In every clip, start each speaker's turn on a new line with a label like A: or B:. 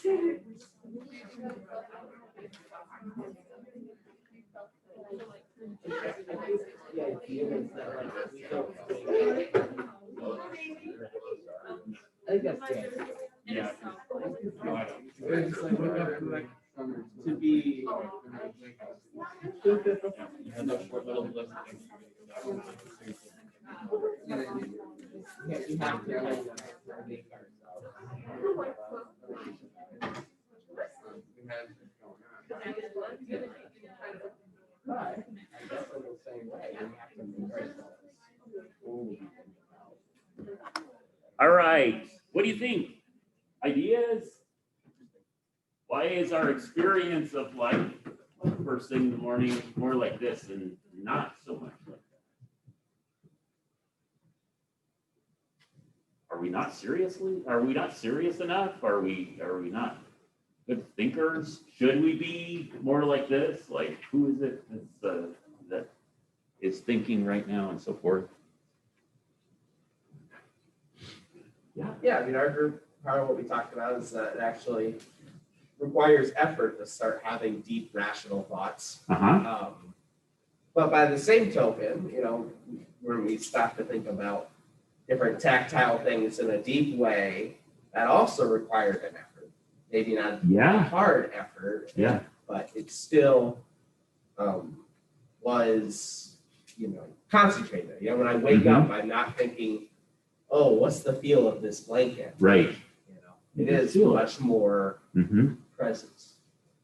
A: Yeah. To be all right. What do you think? Ideas? Why is our experience of life first thing in the morning more like this and not so much like that? Are we not serious enough? Are we not good thinkers? Should we be more like this? Like, who is it that is thinking right now and so forth?
B: Yeah, I mean, our group, part of what we talked about is that it actually requires effort to start having deep rational thoughts. But by the same token, when we stop to think about different tactile things in a deep way, that also required an effort. Maybe not a hard effort, but it still was, concentrated. When I wake up, I'm not thinking, oh, what's the feel of this blanket?
A: Right.
B: It is much more presence.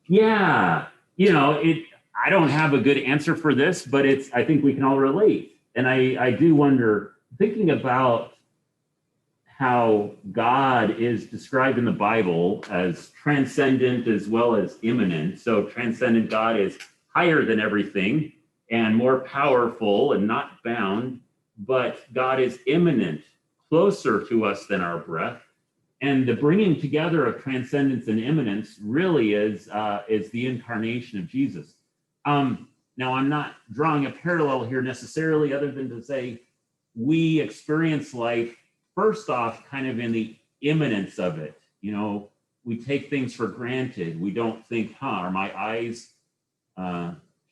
A: Yeah. I don't have a good answer for this, but I think we can all relate. And I do wonder, thinking about how God is described in the Bible as transcendent as well as immanent. So transcendent God is higher than everything and more powerful and not bound, but God is immanent, closer to us than our breath. And the bringing together of transcendence and immanence really is the incarnation of Jesus. Now, I'm not drawing a parallel here necessarily, other than to say we experience life first off kind of in the immanence of it. We take things for granted. We don't think, are my eyes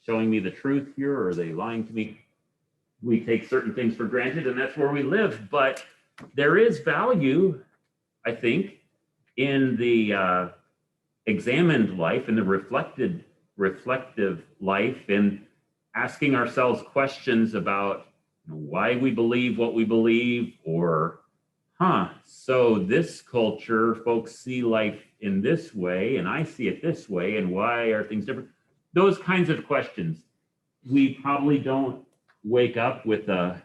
A: showing me the truth here, or are they lying to me? We take certain things for granted, and that's where we live. But there is value, I think, in the examined life, in the reflective life, in asking ourselves questions about why we believe what we believe, or, so this culture, folks see life in this way, and I see it this way, and why are things different? Those kinds of questions. We probably don't wake up with a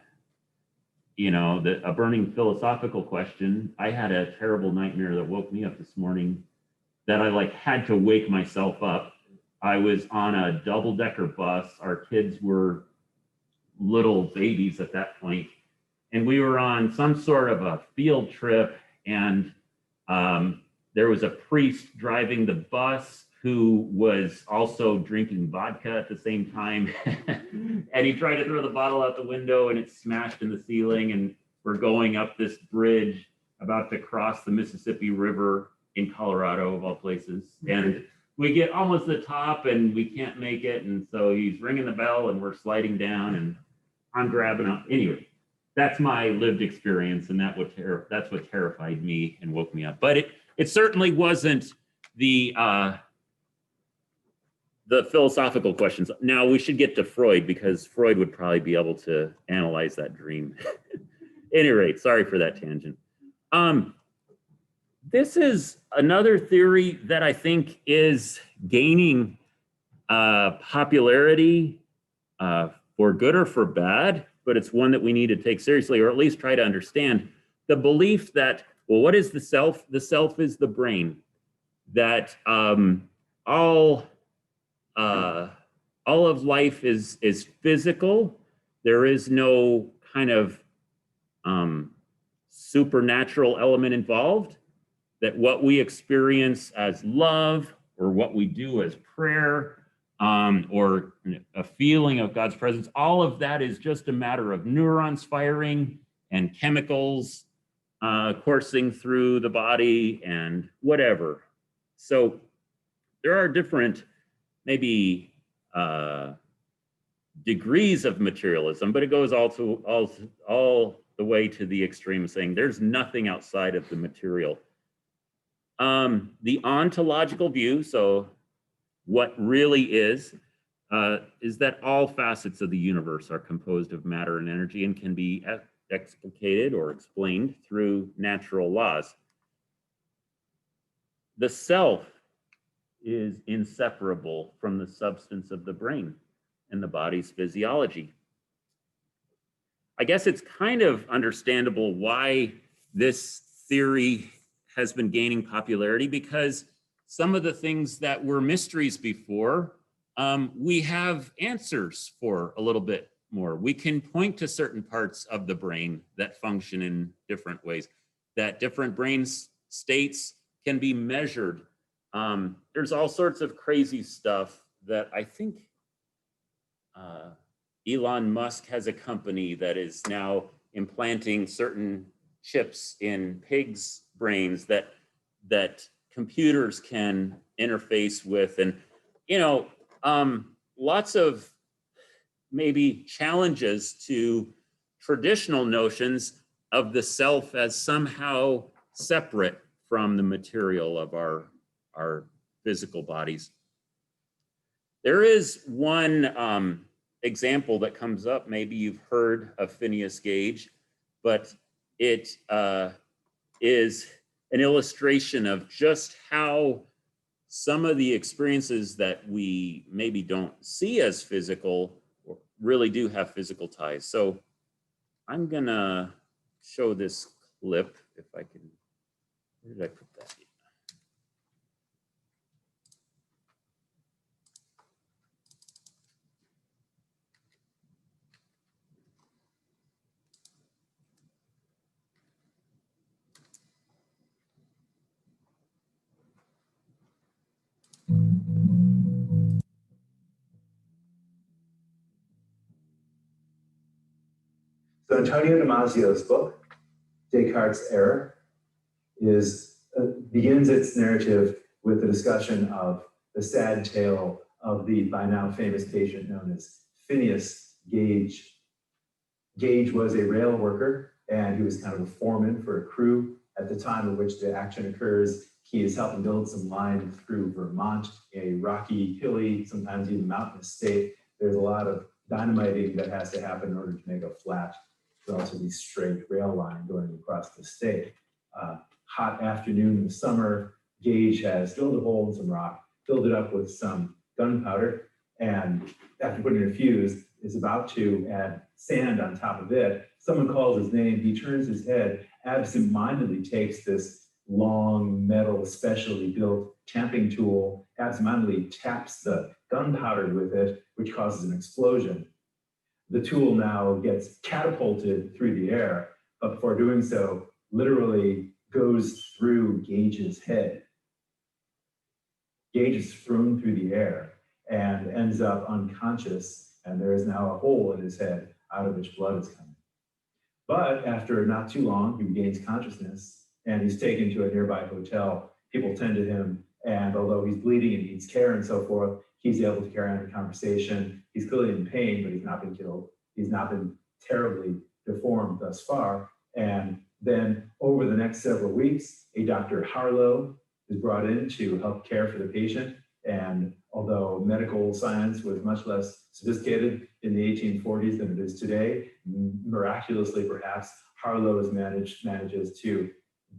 A: burning philosophical question. I had a terrible nightmare that woke me up this morning that I had to wake myself up. I was on a double-decker bus. Our kids were little babies at that point. And we were on some sort of a field trip, and there was a priest driving the bus who was also drinking vodka at the same time. And he tried to throw the bottle out the window, and it smashed in the ceiling. And we're going up this bridge about to cross the Mississippi River in Colorado, of all places. And we get almost to the top, and we can't make it. And so he's ringing the bell, and we're sliding down, and I'm grabbing up. Anyway, that's my lived experience, and that's what terrified me and woke me up. But it certainly wasn't the philosophical questions. Now we should get to Freud, because Freud would probably be able to analyze that dream. At any rate, sorry for that tangent. This is another theory that I think is gaining popularity for good or for bad, but it's one that we need to take seriously, or at least try to understand. The belief that, well, what is the self? The self is the brain. That all of life is physical. There is no kind of supernatural element involved. That what we experience as love, or what we do as prayer, or a feeling of God's presence, all of that is just a matter of neurons firing and chemicals coursing through the body and whatever. So there are different, maybe degrees of materialism, but it goes all the way to the extreme, saying there's nothing outside of the material. The ontological view, so what really is that all facets of the universe are composed of matter and energy and can be explicated or explained through natural laws. The self is inseparable from the substance of the brain and the body's physiology. I guess it's kind of understandable why this theory has been gaining popularity, because some of the things that were mysteries before, we have answers for a little bit more. We can point to certain parts of the brain that function in different ways, that different brain states can be measured. There's all sorts of crazy stuff that I think Elon Musk has a company that is now implanting certain chips in pigs' brains that computers can interface with, and lots of maybe challenges to traditional notions of the self as somehow separate from the material of our physical bodies. There is one example that comes up. Maybe you've heard of Phineas Gage, but it is an illustration of just how some of the experiences that we maybe don't see as physical really do have physical ties. So I'm gonna show this clip if I can. Where did I put that?
C: So Antonio Damasio's book, Descartes' Error, begins its narrative with the discussion of the sad tale of the by now famous patient known as Phineas Gage. Gage was a rail worker, and he was kind of a foreman for a crew at the time of which the action occurs. He is helping build some line through Vermont, a rocky, hilly, sometimes even mountainous state. There's a lot of dynamiting that has to happen in order to make a flat, relatively straight rail line going across the state. Hot afternoon in the summer, Gage has drilled a hole in some rock, filled it up with some gunpowder, and after putting in a fuse, is about to add sand on top of it. Someone calls his name, he turns his head, absentmindedly takes this long metal, specially built tamping tool, absentmindedly taps the gunpowder with it, which causes an explosion. The tool now gets catapulted through the air, but before doing so, literally goes through Gage's head. Gage is thrown through the air and ends up unconscious, and there is now a hole in his head out of which blood is coming. But after not too long, he regains consciousness and he's taken to a nearby hotel. People tend to him, and although he's bleeding and needs care and so forth, he's able to carry on a conversation. He's clearly in pain, but he's not been killed. He's not been terribly deformed thus far. And then over the next several weeks, a Dr. Harlow is brought in to help care for the patient. And although medical science was much less sophisticated in the 1840s than it is today, miraculously perhaps, Harlow manages to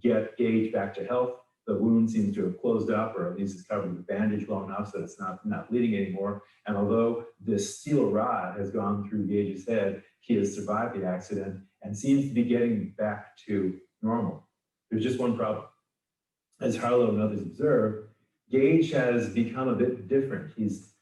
C: get Gage back to health. The wound seems to have closed up, or at least it's covered with a bandage well enough so it's not bleeding anymore. And although this steel rod has gone through Gage's head, he has survived the accident and seems to be getting back to normal. There's just one problem. As Harlow and others observe, Gage has become a bit different. His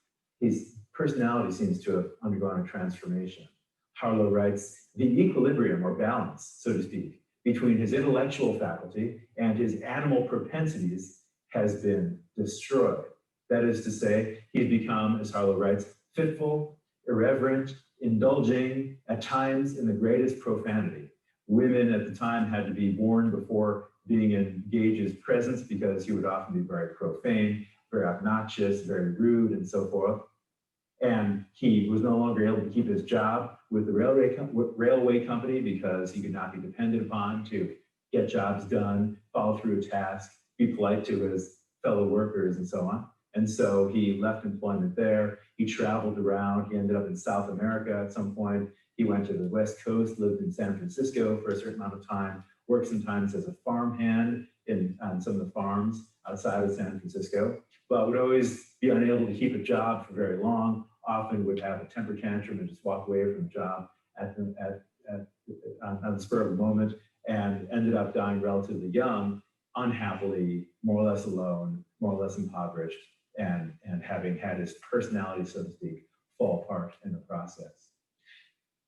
C: personality seems to have undergone a transformation. Harlow writes, the equilibrium or balance, so to speak, between his intellectual faculty and his animal propensities has been destroyed. That is to say, he's become, as Harlow writes, fitful, irreverent, indulging, at times in the greatest profanity. Women at the time had to be warned before being in Gage's presence because he would often be very profane, very obnoxious, very rude, and so forth. And he was no longer able to keep his job with the railway company because he could not be depended upon to get jobs done, follow through a task, be polite to his fellow workers, and so on. And so he left employment there. He traveled around. He ended up in South America at some point. He went to the West Coast, lived in San Francisco for a certain amount of time, worked sometimes as a farmhand on some of the farms outside of San Francisco, but would always be unable to keep a job for very long, often would have a temper tantrum and just walk away from the job on the spur of the moment, and ended up dying relatively young, unhappily, more or less alone, more or less impoverished, and having had his personality, so to speak, fall apart in the process.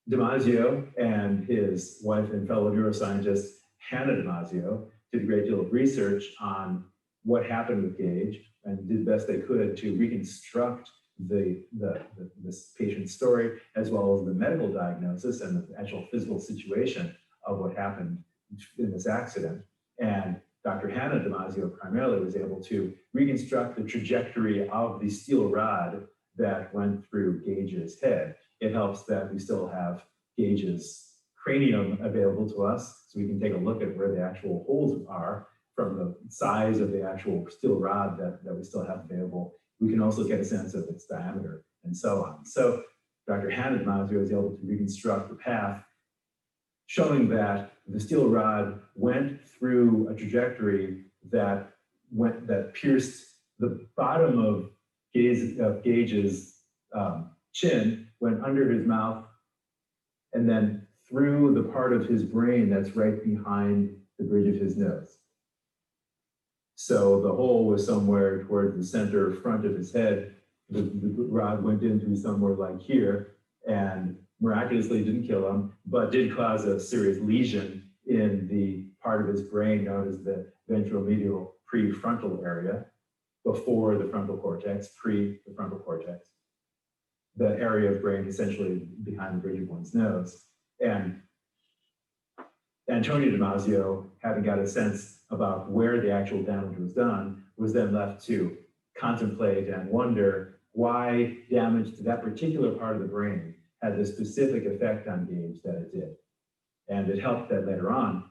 C: Damasio and his wife and fellow neuroscientist, Hannah Damasio, did a great deal of research on what happened with Gage and did the best they could to reconstruct this patient's story, as well as the medical diagnosis and the actual physical situation of what happened in this accident. And Dr. Hannah Damasio primarily was able to reconstruct the trajectory of the steel rod that went through Gage's head. It helps that we still have Gage's cranium available to us, so we can take a look at where the actual holes are from the size of the actual steel rod that we still have available. We can also get a sense of its diameter and so on. So Dr. Hannah Damasio was able to reconstruct the path, showing that the steel rod went through a trajectory that pierced the bottom of Gage's chin, went under his mouth, and then through the part of his brain that's right behind the bridge of his nose. So the hole was somewhere towards the center front of his head. The rod went in through somewhere like here, and miraculously didn't kill him, but did cause a serious lesion in the part of his brain known as the ventromedial prefrontal area, before the frontal cortex, the frontal cortex, the area of brain essentially behind the bridge of one's nose. And Antonio Damasio, having got a sense about where the actual damage was done, was then left to contemplate and wonder why damage to that particular part of the brain had the specific effect on Gage that it did. And it helped that later on,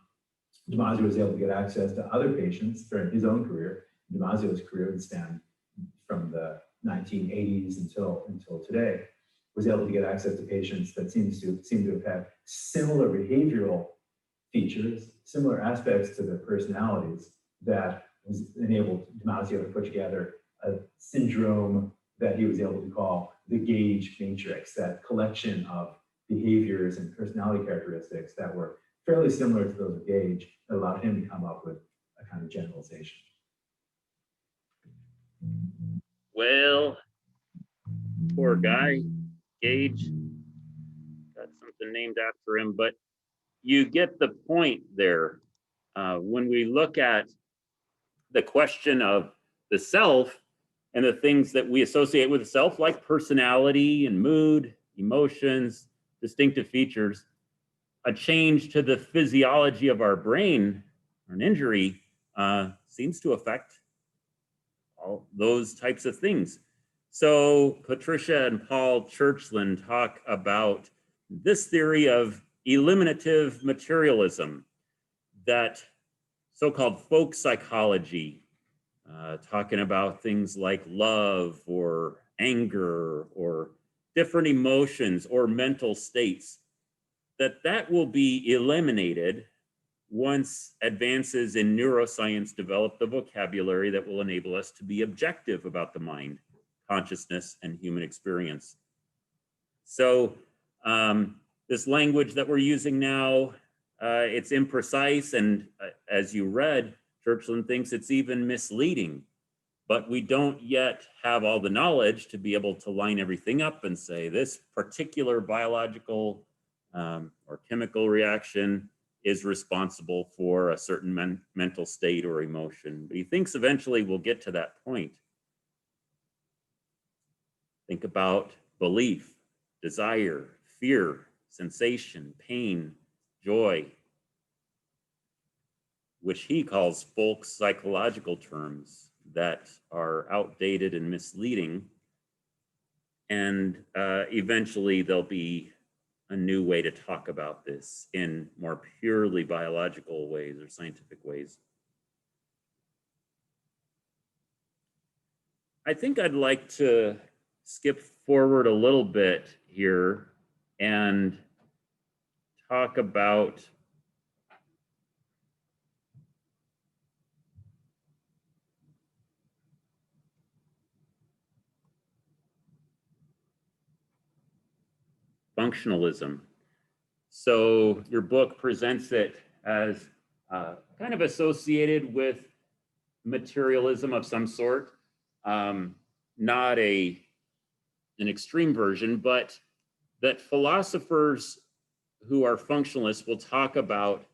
C: Damasio was able to get access to other patients during his own career. Damasio's career would span from the 1980s until today, was able to get access to patients that seem to have had similar behavioral features, similar aspects to their personalities that was enabled Damasio to put together a syndrome that he was able to call the Gage matrix, that collection of behaviors and personality characteristics that were fairly similar to those of Gage, that allowed him to come up with a kind of generalization.
A: Well, poor guy, Gage, got something named after him, but you get the point there. When we look at the question of the self and the things that we associate with the self, like personality and mood, emotions, distinctive features, a change to the physiology of our brain or an injury seems to affect all those types of things. So Patricia and Paul Churchland talk about this theory of eliminative materialism, that so-called folk psychology, talking about things like love or anger or different emotions or mental states, that will be eliminated once advances in neuroscience develop the vocabulary that will enable us to be objective about the mind, consciousness, and human experience. So this language that we're using now, it's imprecise, and as you read, Churchland thinks it's even misleading, but we don't yet have all the knowledge to be able to line everything up and say this particular biological or chemical reaction is responsible for a certain mental state or emotion. But he thinks eventually we'll get to that point. Think about belief, desire, fear, sensation, pain, joy. which he calls folk psychological terms that are outdated and misleading. And eventually there'll be a new way to talk about this in more purely biological ways or scientific ways. I think I'd like to skip forward a little bit here and talk about functionalism. So your book presents it as kind of associated with materialism of some sort, not an extreme version, but that philosophers who are functionalists will talk about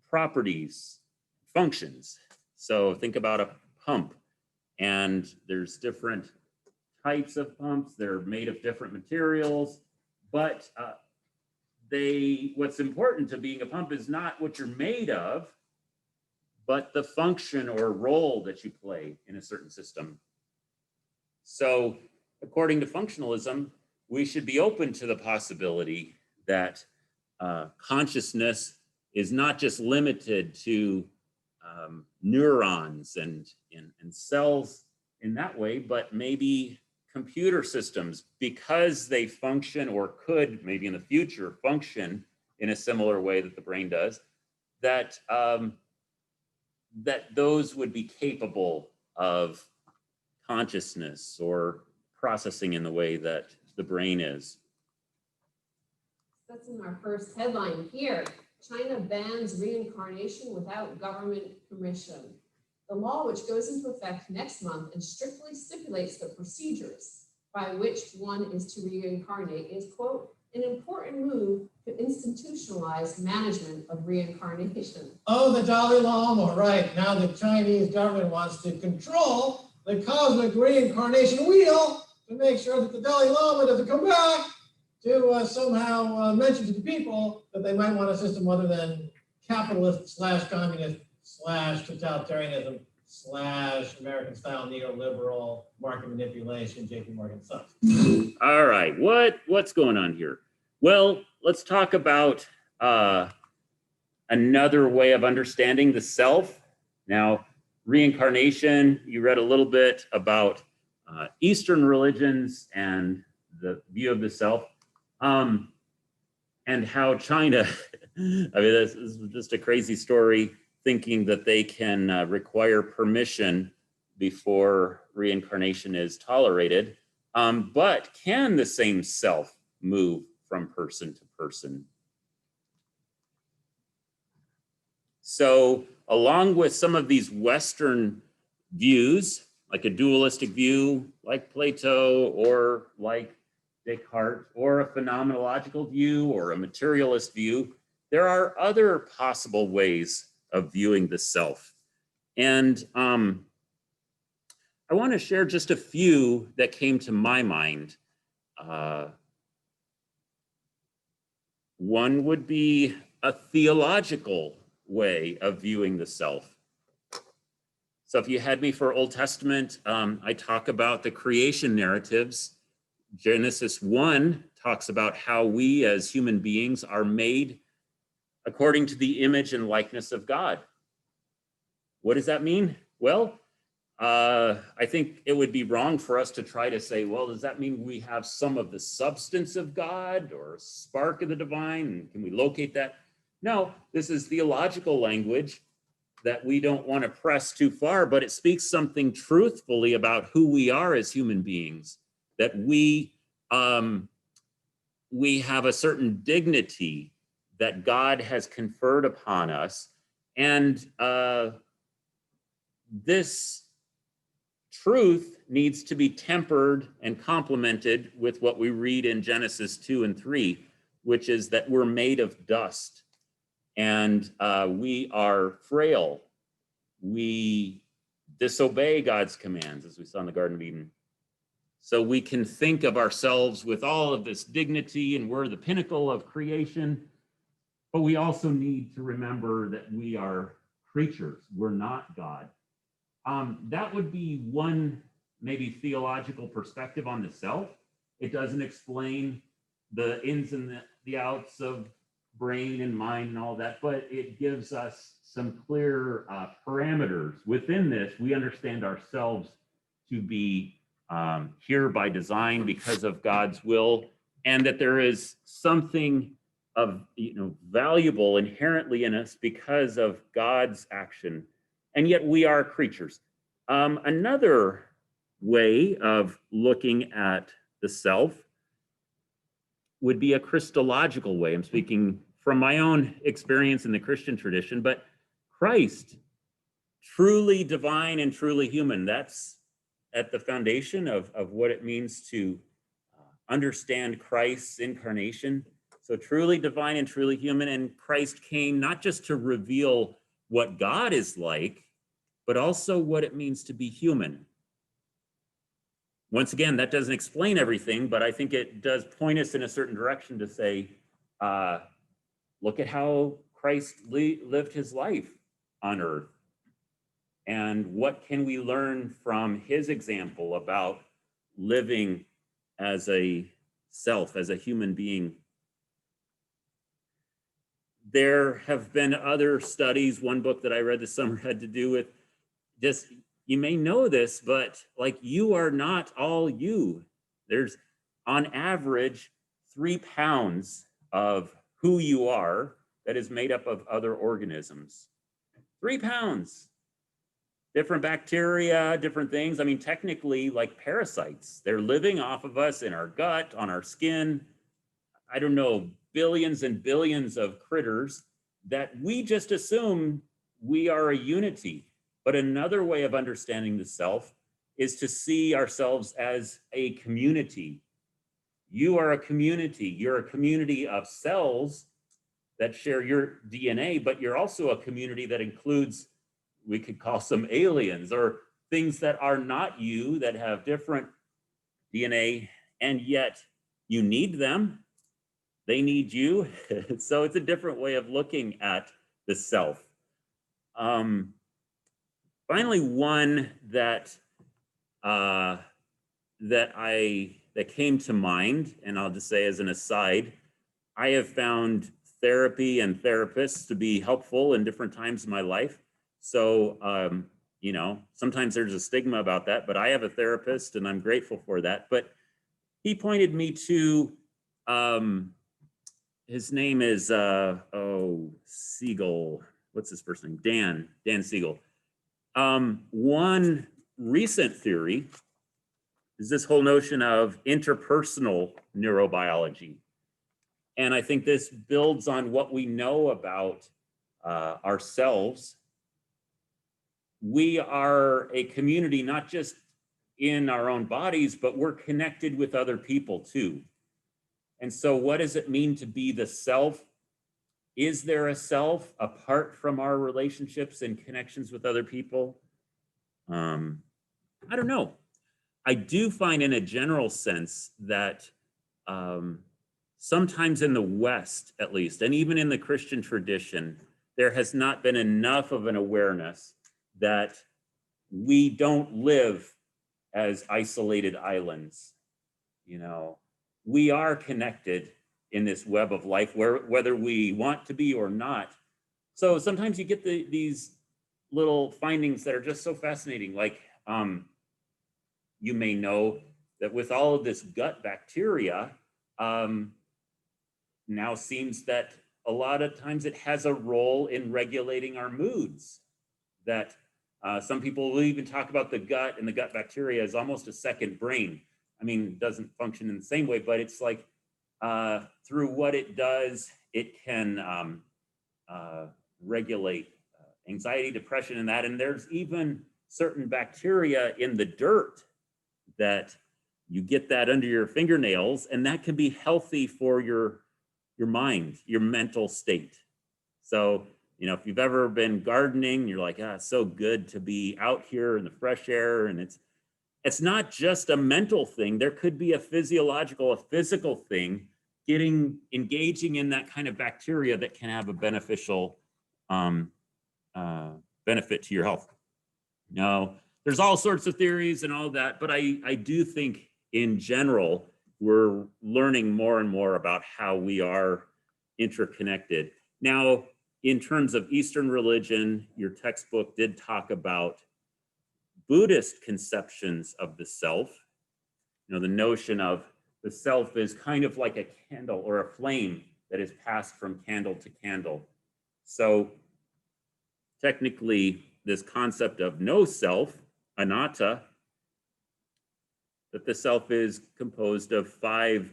A: properties, functions. So think about a pump, and there's different types of pumps. They're made of different materials, but what's important to being a pump is not what you're made of, but the function or role that you play in a certain system. So according to functionalism, we should be open to the possibility that consciousness is not just limited to neurons and cells in that way, but maybe computer systems, because they function or could maybe in the future function in a similar way that the brain does, that those would be capable of consciousness or processing in the way that the brain is.
D: That's in our first headline here. China bans reincarnation without government permission. The law, which goes into effect next month and strictly stipulates the procedures by which one is to reincarnate, is, quote, an important move to institutionalize management of reincarnation.
E: Oh, the Dalai Lama, right. Now the Chinese government wants to control the cosmic reincarnation wheel to make sure that the Dalai Lama doesn't come back to somehow mention to the people that they might want a system other than capitalist / communist / totalitarianism / American style neoliberal market manipulation, JP Morgan sucks.
A: All right, what's going on here? Well, let's talk about another way of understanding the self. Now, reincarnation, you read a little bit about Eastern religions and the view of the self, and how China, I mean, this is just a crazy story, thinking that they can require permission before reincarnation is tolerated. But can the same self move from person to person? So along with some of these Western views, like a dualistic view, like Plato, or like Descartes, or a phenomenological view, or a materialist view, there are other possible ways of viewing the self. And I want to share just a few that came to my mind. One would be a theological way of viewing the self. So if you had me for Old Testament, I talk about the creation narratives. Genesis 1 talks about how we as human beings are made according to the image and likeness of God. What does that mean? Well, I think it would be wrong for us to try to say, well, does that mean we have some of the substance of God or a spark of the divine? And can we locate that? No, this is theological language that we don't want to press too far, but it speaks something truthfully about who we are as human beings, that we have a certain dignity that God has conferred upon us. And this truth needs to be tempered and complemented with what we read in Genesis 2 and 3, which is that we're made of dust and we are frail. We disobey God's commands, as we saw in the Garden of Eden. So we can think of ourselves with all of this dignity and we're the pinnacle of creation, but we also need to remember that we are creatures. We're not God. That would be one maybe theological perspective on the self. It doesn't explain the ins and the outs of brain and mind and all that, but it gives us some clear parameters. Within this, we understand ourselves to be here by design because of God's will, and that there is something of valuable inherently in us because of God's action, and yet we are creatures. Another way of looking at the self would be a Christological way. I'm speaking from my own experience in the Christian tradition, but Christ, truly divine and truly human, that's at the foundation of what it means to understand Christ's incarnation. So truly divine and truly human, and Christ came not just to reveal what God is like, but also what it means to be human. Once again, that doesn't explain everything, but I think it does point us in a certain direction to say, look at how Christ lived his life on earth. And what can we learn from his example about living as a self, as a human being? There have been other studies. One book that I read this summer had to do with just, you may know this, but like, you are not all you. There's on average 3 pounds of who you are that is made up of other organisms. 3 pounds. Different bacteria, different things. I mean, technically, like parasites, they're living off of us in our gut, on our skin. I don't know, billions and billions of critters that we just assume we are a unity. But another way of understanding the self is to see ourselves as a community. You are a community. You're a community of cells that share your DNA, but you're also a community that includes, we could call some aliens or things that are not you, that have different DNA, and yet you need them. They need you. So it's a different way of looking at the self. Finally, one that came to mind, and I'll just say as an aside, I have found therapy and therapists to be helpful in different times of my life. So, sometimes there's a stigma about that, but I have a therapist and I'm grateful for that. But he pointed me to, his name is, Siegel. What's his first name? Dan Siegel. One recent theory is this whole notion of interpersonal neurobiology. And I think this builds on what we know about ourselves. We are a community, not just in our own bodies, but we're connected with other people too. And so what does it mean to be the self? Is there a self apart from our relationships and connections with other people? I don't know. I do find in a general sense that sometimes in the West, at least, and even in the Christian tradition, there has not been enough of an awareness that we don't live as isolated islands. We are connected in this web of life, whether we want to be or not. So sometimes you get these little findings that are just so fascinating. Like, you may know that with all of this gut bacteria, now seems that a lot of times it has a role in regulating our moods. That some people will even talk about the gut and the gut bacteria as almost a second brain. I mean, it doesn't function in the same way, but it's like through what it does, it can regulate anxiety, depression, and that. And there's even certain bacteria in the dirt that you get that under your fingernails, and that can be healthy for your mind, your mental state. So, if you've ever been gardening, you're like, it's so good to be out here in the fresh air. And it's not just a mental thing. There could be a physiological, a physical thing, engaging in that kind of bacteria that can have a beneficial benefit to your health. Now, there's all sorts of theories and all that, but I do think in general, we're learning more and more about how we are interconnected. Now, in terms of Eastern religion, your textbook did talk about Buddhist conceptions of the self. You know, the notion of the self is kind of like a candle or a flame that is passed from candle to candle. So technically, this concept of no self, anatta, that the self is composed of 5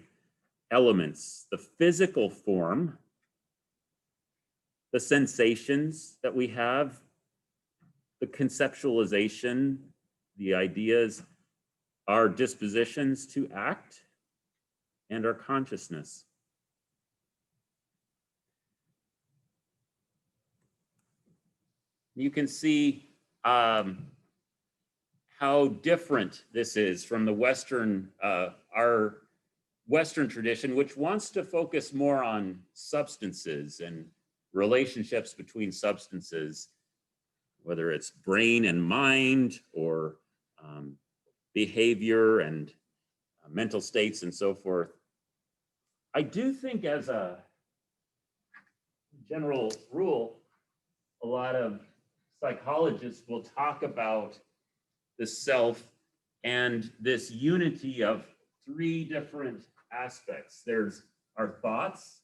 A: elements: the physical form, the sensations that we have, the conceptualization, the ideas, our dispositions to act, and our consciousness. You can see how different this is from the Western, our Western tradition, which wants to focus more on substances and relationships between substances, whether it's brain and mind or behavior and mental states and so forth. I do think, as a general rule, a lot of psychologists will talk about the self and this unity of 3 different aspects. There's our thoughts,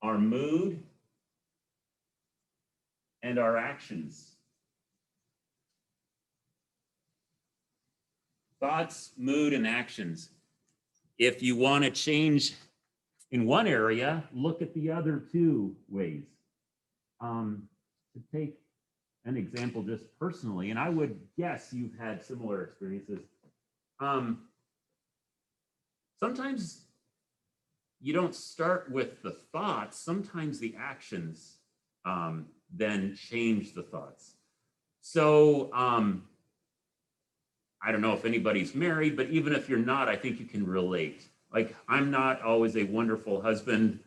A: our mood, and our actions. Thoughts, mood, and actions. If you want to change in one area, look at the other 2 ways. To take an example just personally, and I would guess you've had similar experiences. Sometimes you don't start with the thoughts, sometimes the actions then change the thoughts. So I don't know if anybody's married, but even if you're not, I think you can relate. Like, I'm not always a wonderful husband.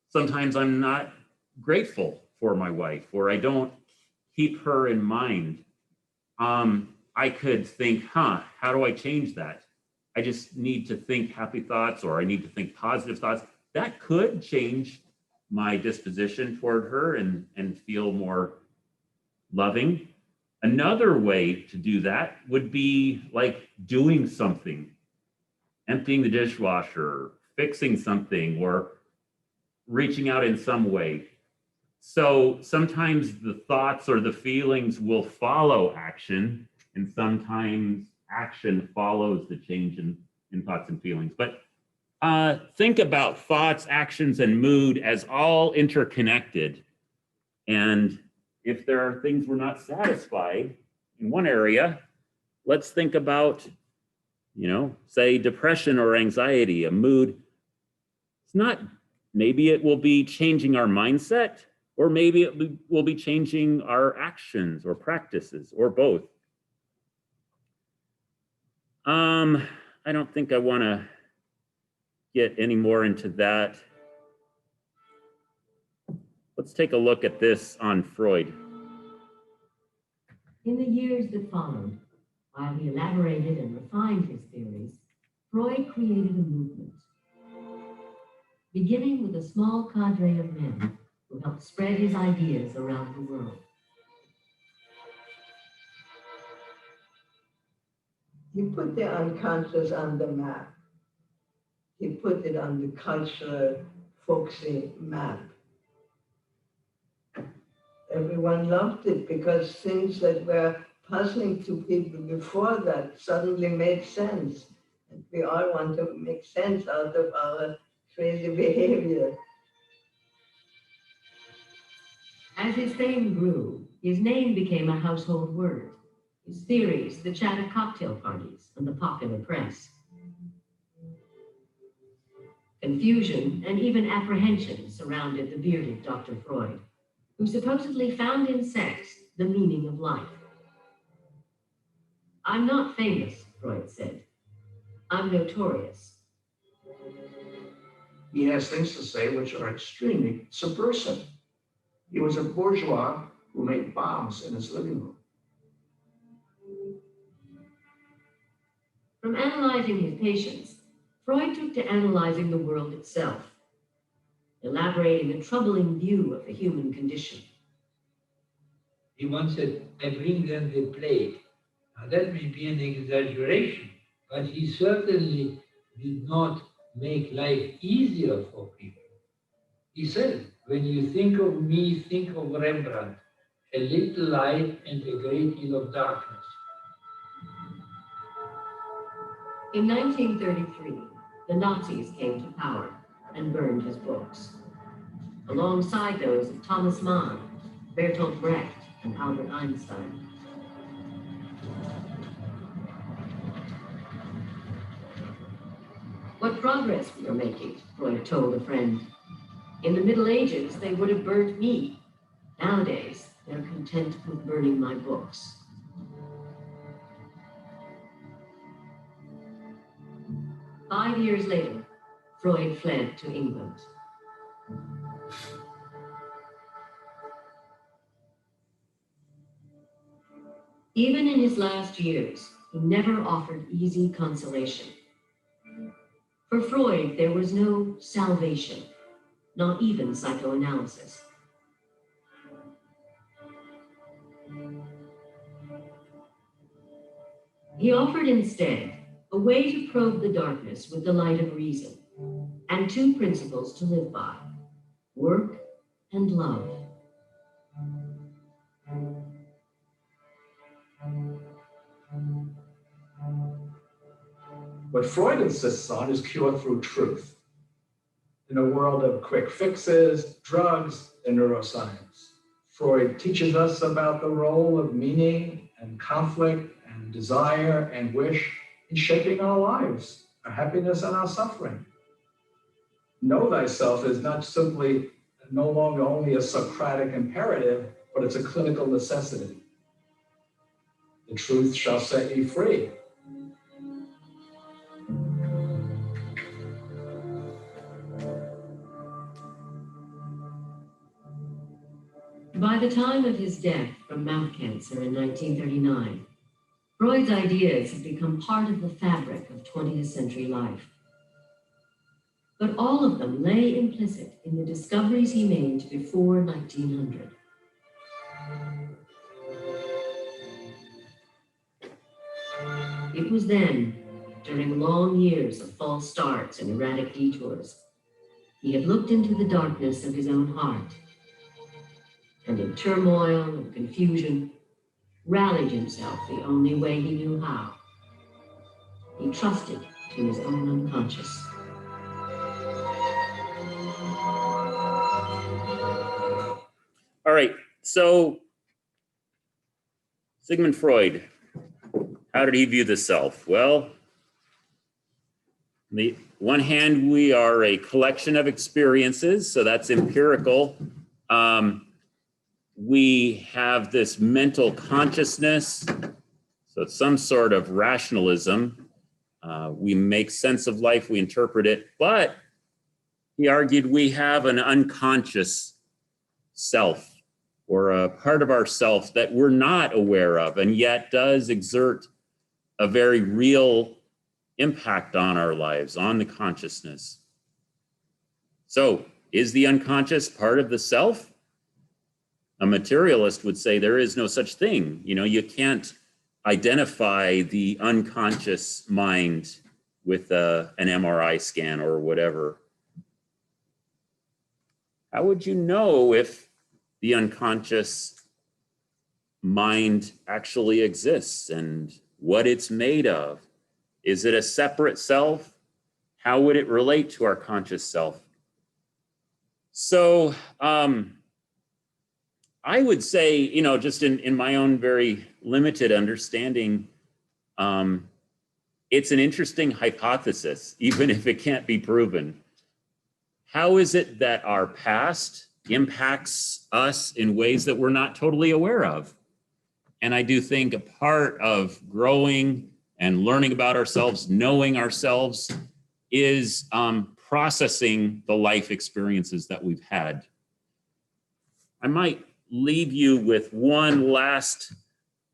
A: Sometimes I'm not grateful for my wife, or I don't keep her in mind. I could think, how do I change that? I just need to think happy thoughts, or I need to think positive thoughts. That could change my disposition toward her and feel more loving. Another way to do that would be like doing something, emptying the dishwasher, fixing something, or reaching out in some way. So sometimes the thoughts or the feelings will follow action, and sometimes action follows the change in thoughts and feelings. But think about thoughts, actions, and mood as all interconnected. And if there are things we're not satisfied in one area, let's think about, say depression or anxiety, a mood. It's not, maybe it will be changing our mindset, or maybe it will be changing our actions or practices, or both. I don't think I want to get any more into that. Let's take a look at this on Freud.
F: In the years that followed, while he elaborated and refined his theories, Freud created a movement, beginning with a small cadre of men who helped spread his ideas around the world.
G: He put the unconscious on the map. He put it on the cultural, folksy map. Everyone loved it because things that were puzzling to people before that suddenly made sense. And we all want to make sense out of our crazy behavior.
F: As his fame grew, his name became a household word. His theories, the chat at cocktail parties, and the popular press. Confusion and even apprehension surrounded the bearded Dr. Freud, who supposedly found in sex the meaning of life. "I'm not famous," Freud said. "I'm notorious."
H: He has things to say which are extremely subversive. He was a bourgeois who made bombs in his living room.
F: From analyzing his patients, Freud took to analyzing the world itself, elaborating a troubling view of the human condition.
I: He once said, I bring them the plague. Now that may be an exaggeration, but he certainly did not make life easier for people. He said, when you think of me, think of Rembrandt, a little light and a great deal of darkness.
F: In 1933, the Nazis came to power and burned his books, alongside those of Thomas Mann, Bertolt Brecht, and Albert Einstein. What progress we are making, Freud told a friend. In the Middle Ages, they would have burnt me. Nowadays, they're content with burning my books. Five years later, Freud fled to England. Even in his last years, he never offered easy consolation. For Freud, there was no salvation, not even psychoanalysis. He offered instead a way to probe the darkness with the light of reason, and two principles to live by: work and love.
H: What Freud insists on is cure through truth. In a world of quick fixes, drugs, and neuroscience, Freud teaches us about the role of meaning and conflict and desire and wish in shaping our lives, our happiness and our suffering. Know thyself is not simply no longer only a Socratic imperative, but it's a clinical necessity. The truth shall set you free.
F: By the time of his death from mouth cancer in 1939, Freud's ideas had become part of the fabric of 20th century life. But all of them lay implicit in the discoveries he made before 1900. It was then, during long years of false starts and erratic detours, he had looked into the darkness of his own heart, and in turmoil and confusion, rallied himself the only way he knew how. He trusted to his own unconscious.
A: All right, so Sigmund Freud, how did he view the self? Well, on the one hand, we are a collection of experiences, so that's empirical. We have this mental consciousness, so it's some sort of rationalism. We make sense of life, we interpret it, but he argued we have an unconscious self, or a part of ourself that we're not aware of and yet does exert a very real impact on our lives, on the consciousness. So, is the unconscious part of the self? A materialist would say there is no such thing. You know, you can't identify the unconscious mind with an MRI scan or whatever. How would you know if the unconscious mind actually exists and what it's made of? Is it a separate self? How would it relate to our conscious self? So I would say, you know, just in my own very limited understanding, it's an interesting hypothesis, even if it can't be proven. How is it that our past impacts us in ways that we're not totally aware of? And I do think a part of growing and learning about ourselves, knowing ourselves, is processing the life experiences that we've had. I might leave you with one last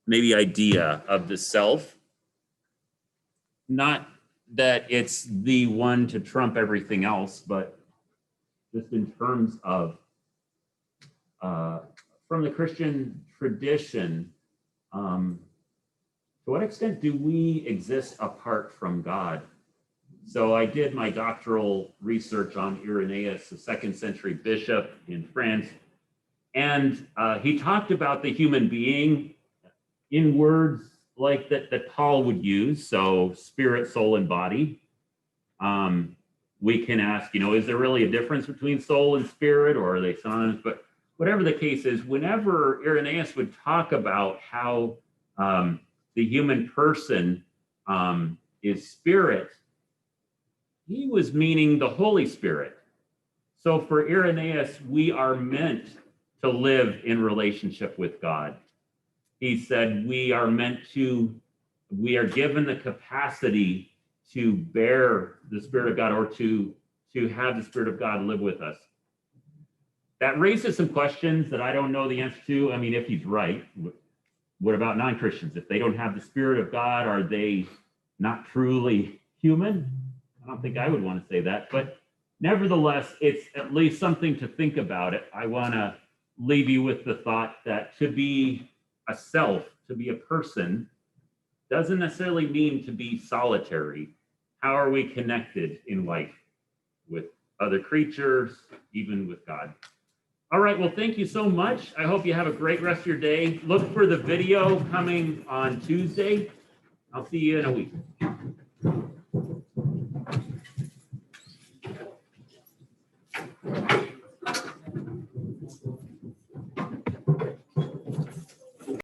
A: maybe idea of the self. Not that it's the one to trump everything else, but just in terms of from the Christian tradition, to what extent do we exist apart from God? So I did my doctoral research on Irenaeus, a 2nd century bishop in France, and he talked about the human being in words like that Paul would use, so spirit, soul, and body. We can ask, is there really a difference between soul and spirit, or are they synonymous? But whatever the case is, whenever Irenaeus would talk about how the human person is spirit, he was meaning the Holy Spirit. So for Irenaeus, we are meant to live in relationship with God. He said we are given the capacity to bear the Spirit of God, or to have the Spirit of God live with us. That raises some questions that I don't know the answer to. I mean, if he's right, what about non-Christians? If they don't have the Spirit of God, are they not truly human? I don't think I would want to say that, but nevertheless, it's at least something to think about it. I want to leave you with the thought that to be a self, to be a person, doesn't necessarily mean to be solitary. How are we connected in life with other creatures, even with God? All right, well, thank you so much. I hope you have a great rest of your day. Look for the video coming on Tuesday. I'll see you in a week.